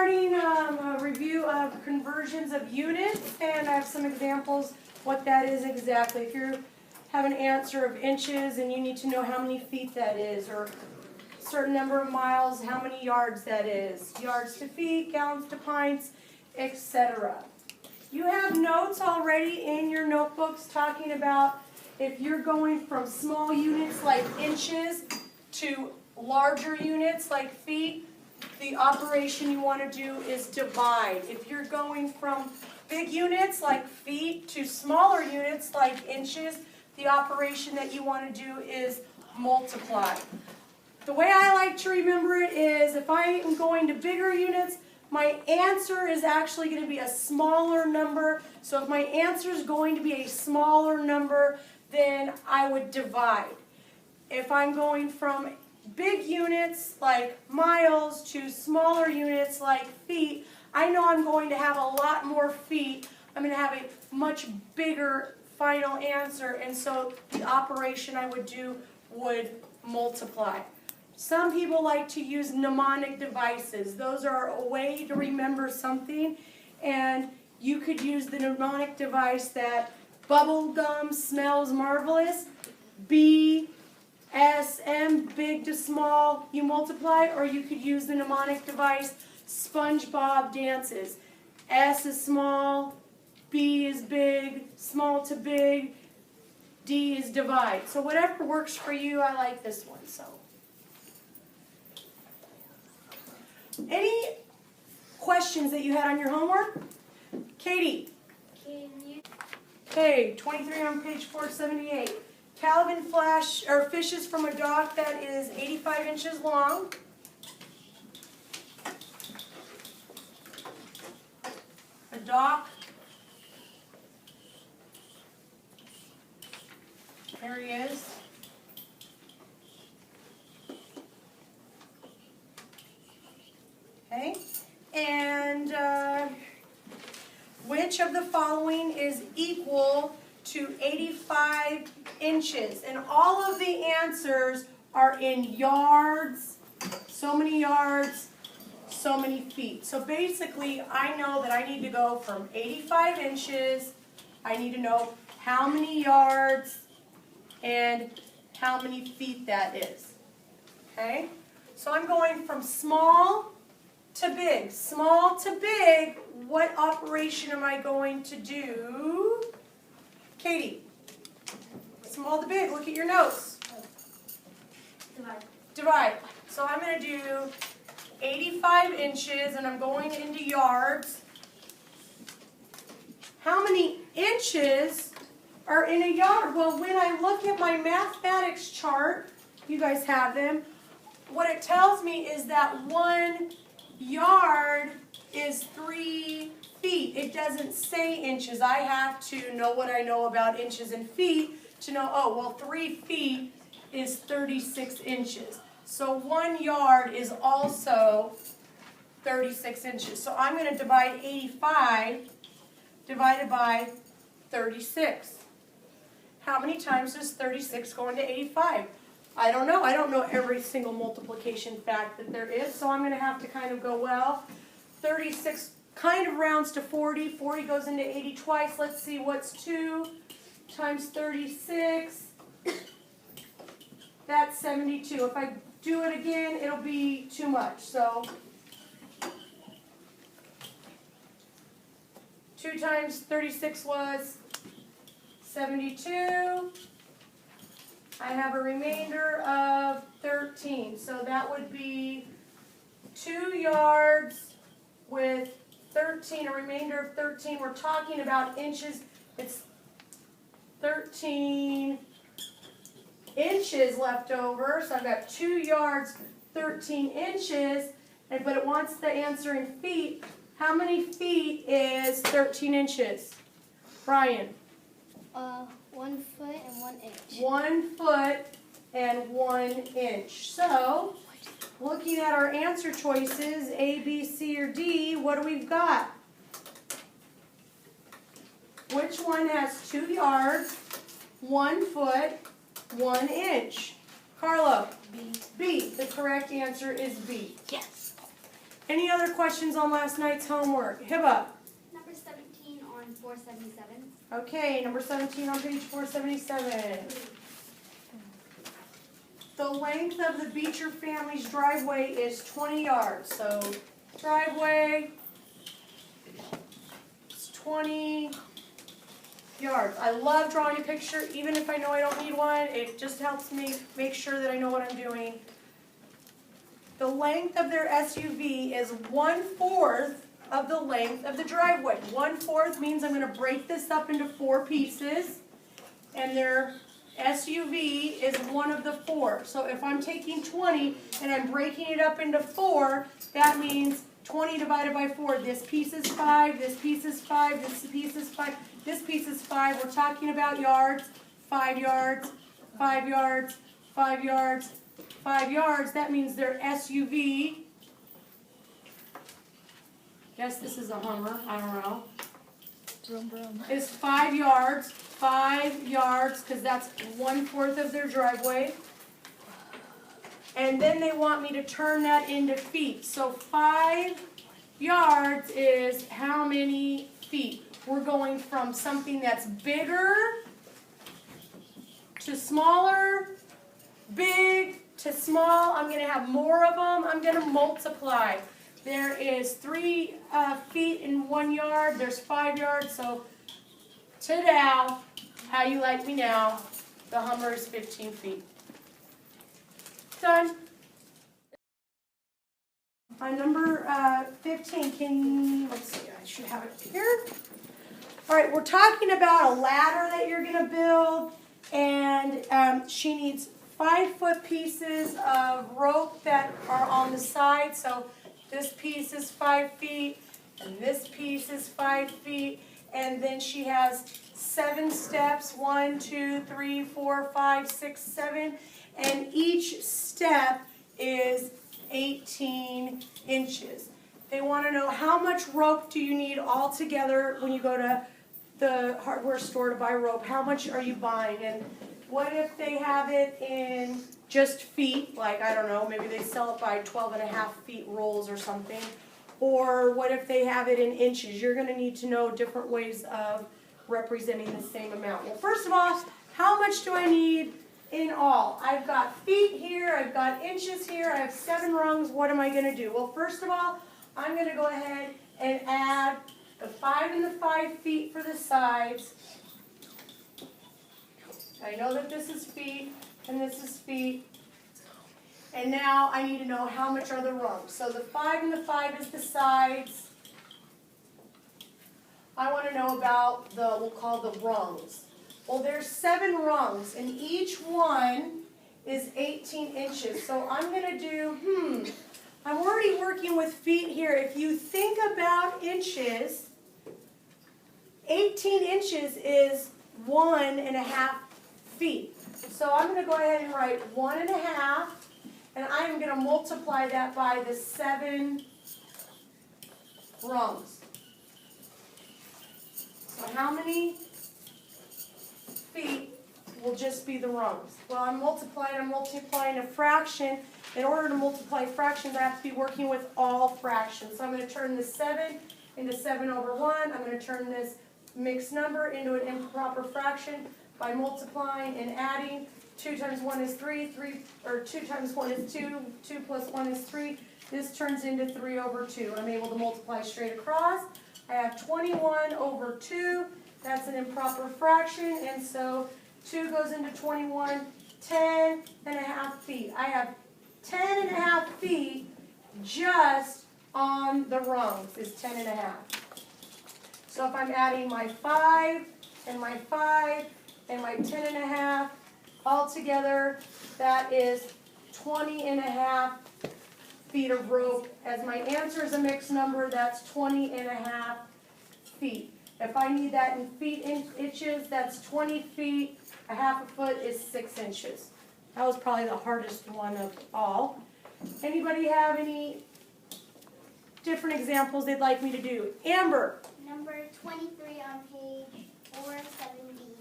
starting a review of conversions of units, and I have some examples what that is exactly. If you have an answer of inches and you need to know how many feet that is, or a certain number of miles, how many yards that is, yards to feet, gallons to pints, etc. You have notes already in your notebooks talking about if you're going from small units like inches to larger units like feet, the operation you want to do is divide. If you're going from big units like feet to smaller units like inches, the operation that you want to do is multiply. The way I like to remember it is if I am going to bigger units, my answer is actually going to be a smaller number. So if my answer is going to be a smaller number, then I would divide. If I'm going from big units like miles to smaller units like feet, I know I'm going to have a lot more feet. I'm going to have a much bigger final answer, and so the operation I would do would multiply. Some people like to use mnemonic devices. Those are a way to remember something, and you could use the mnemonic device that bubble gum smells marvelous, B, S, M, big to small, you multiply, or you could use the mnemonic device SpongeBob dances. S is small, B is big, small to big, D is divide. So whatever works for you, I like this one. So, any questions that you had on your homework? Katie? Okay, 23 on page 478. Calvin fishes from a dock that is 85 inches long. A dock. There he is. Okay, and which of the following is equal to 85 inches? And all of the answers are in yards, so many yards, so many feet. So basically, I know that I need to go from 85 inches, I need to know how many yards and how many feet that is. Okay? So I'm going from small to big. Small to big, what operation am I going to do? Katie, small to big, look at your notes. Divide. So I'm going to do 85 inches, and I'm going into yards. How many inches are in a yard? Well, when I look at my mathematics chart, you guys have them, what it tells me is that 1 yard is 3 feet. It doesn't say inches. I have to know what I know about inches and feet to know, oh, well, 3 feet is 36 inches. So 1 yard is also 36 inches. So I'm going to divide 85 divided by 36. How many times does 36 go into 85? I don't know. I don't know every single multiplication fact that there is, so I'm going to have to kind of go, well, 36 kind of rounds to 40. 40 goes into 80 twice. Let's see, what's 2 times 36? That's 72. If I do it again, it'll be too much. So 2 times 36 was 72. I have a remainder of 13. So that would be 2 yards with 13, a remainder of 13. We're talking about inches. It's 13 inches left over. So I've got 2 yards, 13 inches. But it wants the answer in feet. How many feet is 13 inches? Brian? 1 foot and 1 inch. 1 foot and 1 inch. So, looking at our answer choices, A, B, C, or D, what do we got? Which one has 2 yards, 1 foot, 1 inch? Carlo? B. B. The correct answer is B. Yes. Any other questions on last night's homework? Hiba. Number 17 on 477. Okay, number 17 on page 477. The length of the Beecher family's driveway is 20 yards. So driveway is 20 yards. I love drawing a picture, even if I know I don't need one. It just helps me make sure that I know what I'm doing. The length of their SUV is 1/4 of the length of the driveway. 1/4 means I'm going to break this up into 4 pieces, and their SUV is one of the 4. So if I'm taking 20 and I'm breaking it up into 4, that means 20 divided by 4. This piece is 5, this piece is 5, this piece is 5, this piece is 5. We're talking about yards. 5 yards, 5 yards, 5 yards, 5 yards. That means their SUV, guess this is a Hummer, I don't know, is 5 yards. 5 yards, because that's 1/4 of their driveway. And then they want me to turn that into feet. So 5 yards is how many feet? We're going from something that's bigger to smaller, big to small. I'm going to have more of them. I'm going to multiply. There is 3 feet in 1 yard. There's 5 yards. So ta-da, how you like me now? The Hummer is 15 feet. Done. On number 15, let's see, I should have it here. All right, we're talking about a ladder that you're going to build, and she needs 5-foot pieces of rope that are on the side. So this piece is 5 feet, and this piece is 5 feet, and then she has 7 steps, 1, 2, 3, 4, 5, 6, 7, and each step is 18 inches. They want to know how much rope do you need all together when you go to the hardware store to buy rope. How much are you buying? And what if they have it in just feet, like, I don't know, maybe they sell it by 12.5 feet rolls or something. Or what if they have it in inches? You're going to need to know different ways of representing the same amount. Well, first of all, how much do I need in all? I've got feet here, I've got inches here, I have 7 rungs. What am I going to do? Well, first of all, I'm going to go ahead and add the 5 and the 5 feet for the sides. I know that this is feet and this is feet. And now I need to know how much are the rungs. So the 5 and the 5 is the sides. I want to know about the, we'll call the rungs. Well, there's 7 rungs, and each one is 18 inches. So I'm going to do, I'm already working with feet here. If you think about inches, 18 inches is 1.5 feet. So I'm going to go ahead and write 1.5, and I'm going to multiply that by the 7 rungs. So how many feet will just be the rungs? Well, I'm multiplying a fraction. In order to multiply fractions, I have to be working with all fractions. So I'm going to turn this 7 into 7 over 1. I'm going to turn this mixed number into an improper fraction by multiplying and adding. 2 times 1 is 3, 2 times 1 is 2, 2 plus 1 is 3. This turns into 3 over 2. I'm able to multiply straight across. I have 21 over 2. That's an improper fraction, and so 2 goes into 21, 10.5 feet. I have 10.5 feet just on the rungs is 10.5. So if I'm adding my 5 and my 5 and my 10.5 all together, that is 20.5 feet of rope. As my answer is a mixed number, that's 20.5 feet. If I need that in feet inches, that's 20 feet. A half a foot is 6 inches. That was probably the hardest one of all. Anybody have any different examples they'd like me to do? Amber. Number 23 on page 470.